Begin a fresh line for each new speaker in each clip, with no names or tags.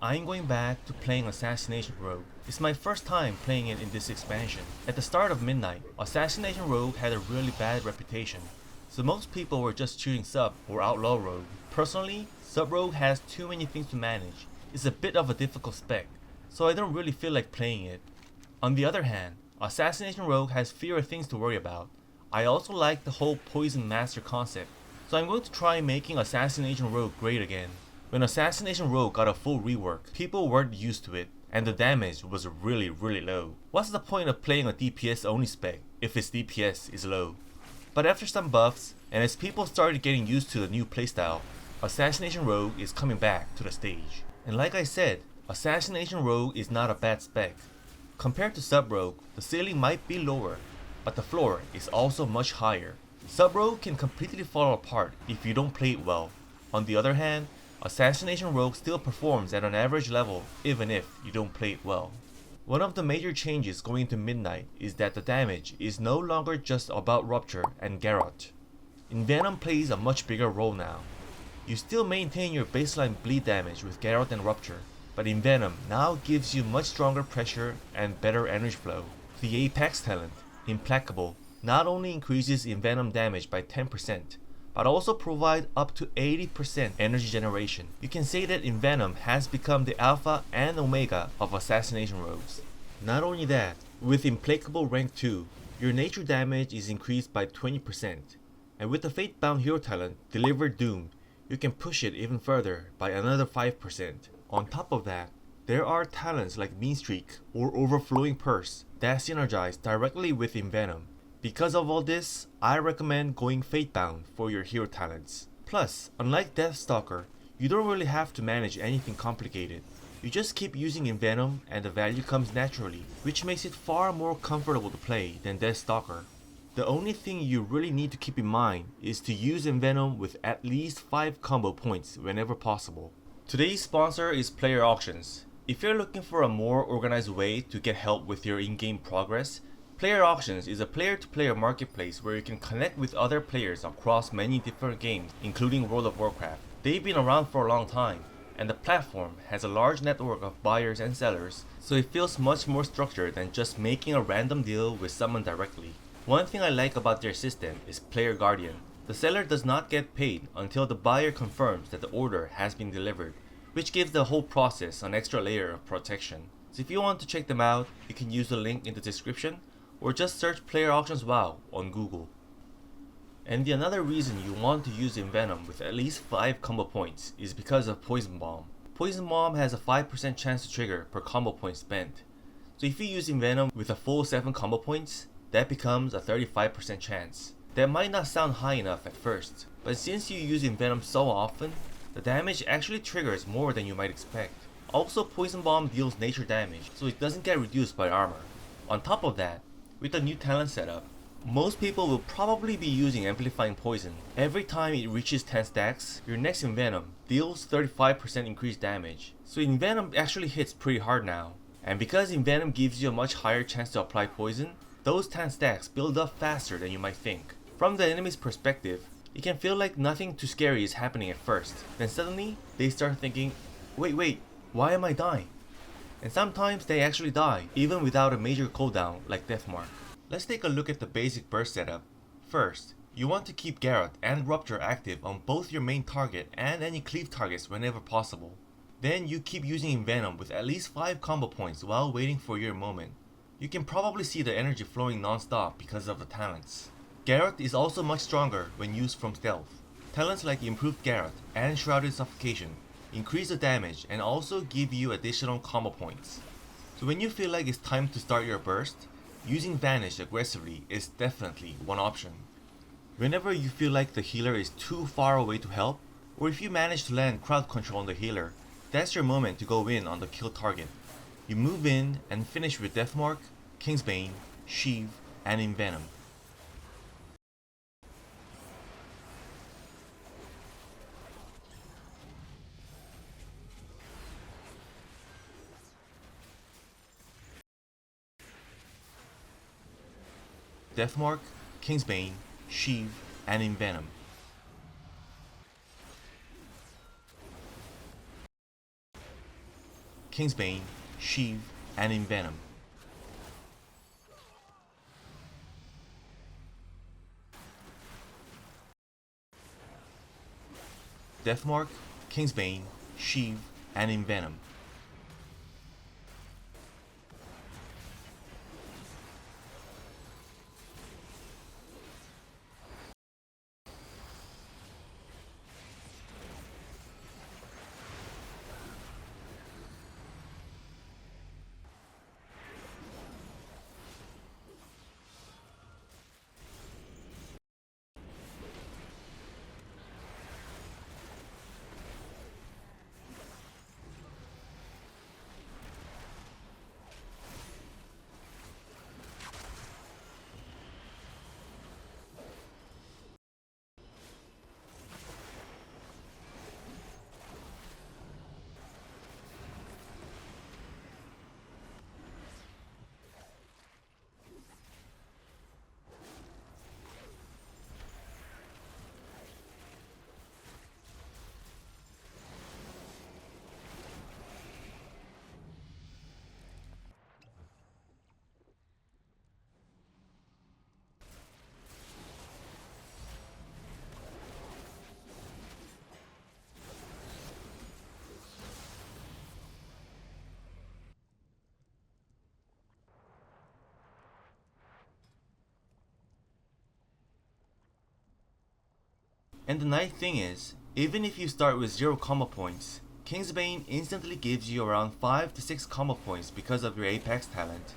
I'm going back to playing Assassination Rogue. It's my first time playing it in this expansion. At the start of Midnight, Assassination Rogue had a really bad reputation, so most people were just choosing Sub or Outlaw Rogue. Personally, Sub Rogue has too many things to manage. It's a bit of a difficult spec, so I don't really feel like playing it. On the other hand, Assassination Rogue has fewer things to worry about. I also like the whole Poison Master concept, so I'm going to try making Assassination Rogue great again. When Assassination Rogue got a full rework, people weren't used to it, and the damage was really low. What's the point of playing a DPS only spec if its DPS is low? But after some buffs, and as people started getting used to the new playstyle, Assassination Rogue is coming back to the stage. And like I said, Assassination Rogue is not a bad spec. Compared to Sub Rogue, the ceiling might be lower, but the floor is also much higher. Sub Rogue can completely fall apart if you don't play it well. On the other hand, Assassination Rogue still performs at an average level even if you don't play it well. One of the major changes going into Midnight is that the damage is no longer just about Rupture and Garrote. Envenom plays a much bigger role now. You still maintain your baseline bleed damage with Garrote and Rupture, but Envenom now gives you much stronger pressure and better energy flow. The Apex talent, Implacable, not only increases Envenom damage by 10%, but also provide up to 80% energy generation. You can say that Envenom has become the alpha and omega of Assassination Rogues. Not only that, with Implacable rank 2, your nature damage is increased by 20%, and with the Fate-bound hero talent, Delivered Doom, you can push it even further by another 5%. On top of that, there are talents like Mean Streak or Overflowing Purse that synergize directly with Envenom. Because of all this, I recommend going Fate-bound for your hero talents. Plus, unlike Deathstalker, you don't really have to manage anything complicated. You just keep using Envenom and the value comes naturally, which makes it far more comfortable to play than Deathstalker. The only thing you really need to keep in mind is to use Envenom with at least 5 combo points whenever possible. Today's sponsor is Player Auctions. If you're looking for a more organized way to get help with your in-game progress, Player Auctions is a player-to-player marketplace where you can connect with other players across many different games, including World of Warcraft. They've been around for a long time, and the platform has a large network of buyers and sellers, so it feels much more structured than just making a random deal with someone directly. One thing I like about their system is Player Guardian. The seller does not get paid until the buyer confirms that the order has been delivered, which gives the whole process an extra layer of protection. So if you want to check them out, you can use the link in the description, or just search Player Auctions WoW on Google. And the another reason you want to use Envenom with at least 5 combo points is because of Poison Bomb. Poison Bomb has a 5% chance to trigger per combo point spent. So if you use Envenom with a full 7 combo points, that becomes a 35% chance. That might not sound high enough at first, but since you use Envenom so often, the damage actually triggers more than you might expect. Also, Poison Bomb deals nature damage, so it doesn't get reduced by armor. On top of that, with the new talent setup, most people will probably be using Amplifying Poison. Every time it reaches 10 stacks, your next Envenom deals 35% increased damage. So Envenom actually hits pretty hard now. And because Envenom gives you a much higher chance to apply poison, those 10 stacks build up faster than you might think. From the enemy's perspective, it can feel like nothing too scary is happening at first. Then suddenly, they start thinking, wait, why am I dying? And sometimes they actually die, even without a major cooldown like Deathmark. Let's take a look at the basic burst setup. First, you want to keep Garrote and Rupture active on both your main target and any cleave targets whenever possible. Then you keep using Envenom with at least 5 combo points while waiting for your moment. You can probably see the energy flowing non-stop because of the talents. Garrote is also much stronger when used from stealth. Talents like Improved Garrote and Shrouded Suffocation increase the damage and also give you additional combo points. So when you feel like it's time to start your burst, using Vanish aggressively is definitely one option. Whenever you feel like the healer is too far away to help, or if you manage to land crowd control on the healer, that's your moment to go in on the kill target. You move in and finish with Deathmark, Kingsbane, Sheev, and Envenom. Deathmark, Kingsbane, Sheev, and Envenom. Kingsbane, Sheev, and Envenom. Deathmark, Kingsbane, Sheev, and Envenom. And the nice thing is, even if you start with 0 combo points, Kingsbane instantly gives you around 5 to 6 combo points because of your Apex talent.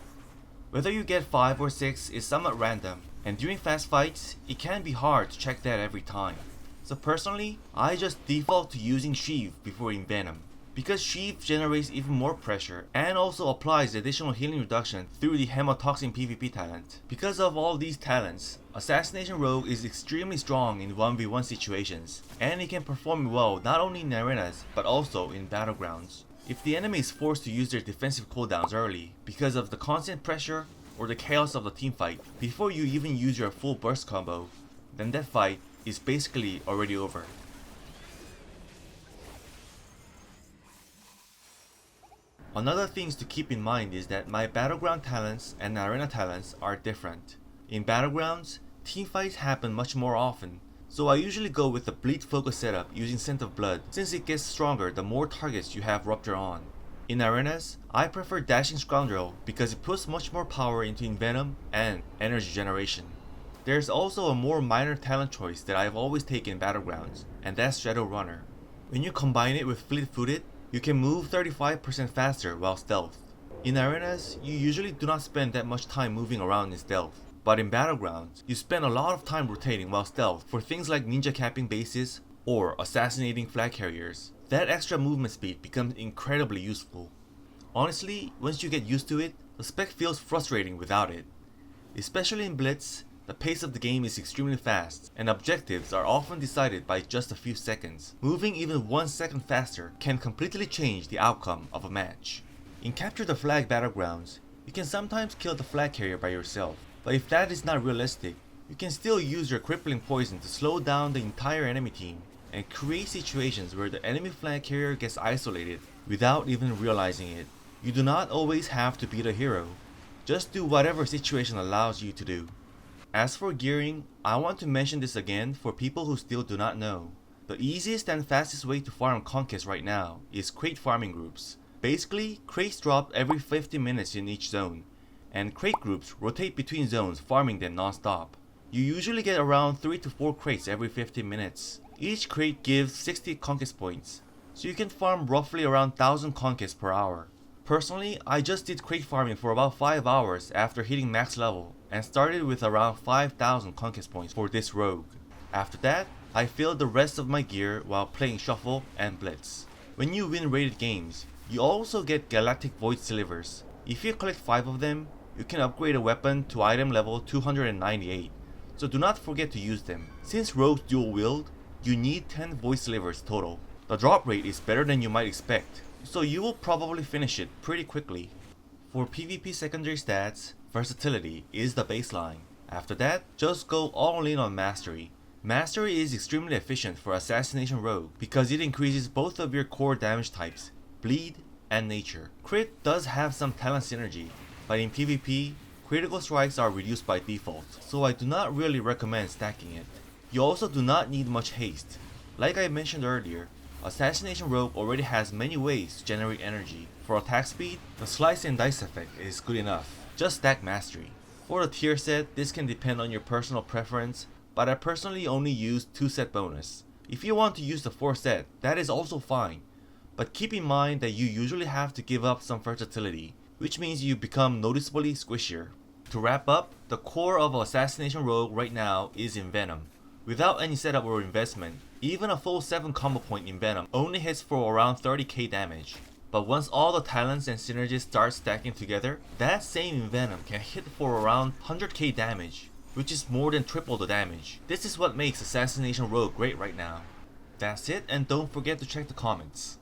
Whether you get 5 or 6 is somewhat random, and during fast fights, it can be hard to check that every time. So personally, I just default to using Sheev before Envenom, because Sheev generates even more pressure and also applies additional healing reduction through the Hemotoxin PvP talent. Because of all these talents, Assassination Rogue is extremely strong in 1v1 situations, and it can perform well not only in arenas but also in Battlegrounds. If the enemy is forced to use their defensive cooldowns early because of the constant pressure or the chaos of the teamfight before you even use your full burst combo, then that fight is basically already over. Another thing to keep in mind is that my Battleground talents and arena talents are different. In Battlegrounds, teamfights happen much more often, so I usually go with the bleed focus setup using Scent of Blood since it gets stronger the more targets you have Rupture on. In arenas, I prefer Dashing Scoundrel because it puts much more power into Envenom and energy generation. There's also a more minor talent choice that I've always taken in Battlegrounds, and that's Shadow Runner. When you combine it with Fleet Footed, you can move 35% faster while stealth. In arenas, you usually do not spend that much time moving around in stealth, but in Battlegrounds, you spend a lot of time rotating while stealth for things like ninja capping bases or assassinating flag carriers. That extra movement speed becomes incredibly useful. Honestly, once you get used to it, the spec feels frustrating without it. Especially in Blitz, the pace of the game is extremely fast, and objectives are often decided by just a few seconds. Moving even 1 second faster can completely change the outcome of a match. In Capture the Flag Battlegrounds, you can sometimes kill the flag carrier by yourself, but if that is not realistic, you can still use your crippling poison to slow down the entire enemy team and create situations where the enemy flag carrier gets isolated without even realizing it. You do not always have to be the hero, just do whatever situation allows you to do. As for gearing, I want to mention this again for people who still do not know. The easiest and fastest way to farm Conquest right now is crate farming groups. Basically, crates drop every 50 minutes in each zone, and crate groups rotate between zones farming them non-stop. You usually get around 3 to 4 crates every 50 minutes. Each crate gives 60 Conquest points, so you can farm roughly around 1000 Conquest per hour. Personally, I just did crate farming for about 5 hours after hitting max level and started with around 5000 Conquest points for this rogue. After that, I filled the rest of my gear while playing Shuffle and Blitz. When you win rated games, you also get Galactic Void Slivers. If you collect 5 of them, you can upgrade a weapon to item level 298, so do not forget to use them. Since rogues dual wield, you need 10 Void Slivers total. The drop rate is better than you might expect, so you will probably finish it pretty quickly. For PvP secondary stats, versatility is the baseline. After that, just go all in on Mastery. Mastery is extremely efficient for Assassination Rogue because it increases both of your core damage types, bleed and nature. Crit does have some talent synergy, but in PvP, critical strikes are reduced by default, so I do not really recommend stacking it. You also do not need much haste. Like I mentioned earlier, Assassination Rogue already has many ways to generate energy. For attack speed, the slice and dice effect is good enough. Just stack mastery. For the tier set, this can depend on your personal preference, but I personally only use 2 set bonus. If you want to use the 4 set, that is also fine, but keep in mind that you usually have to give up some versatility, which means you become noticeably squishier. To wrap up, the core of Assassination Rogue right now is Envenom. Without any setup or investment, even a full 7 combo point Envenom only hits for around 30k damage. But once all the talents and synergies start stacking together, that same Envenom can hit for around 100k damage, which is more than triple the damage. This is what makes Assassination Rogue great right now. That's it, and don't forget to check the comments.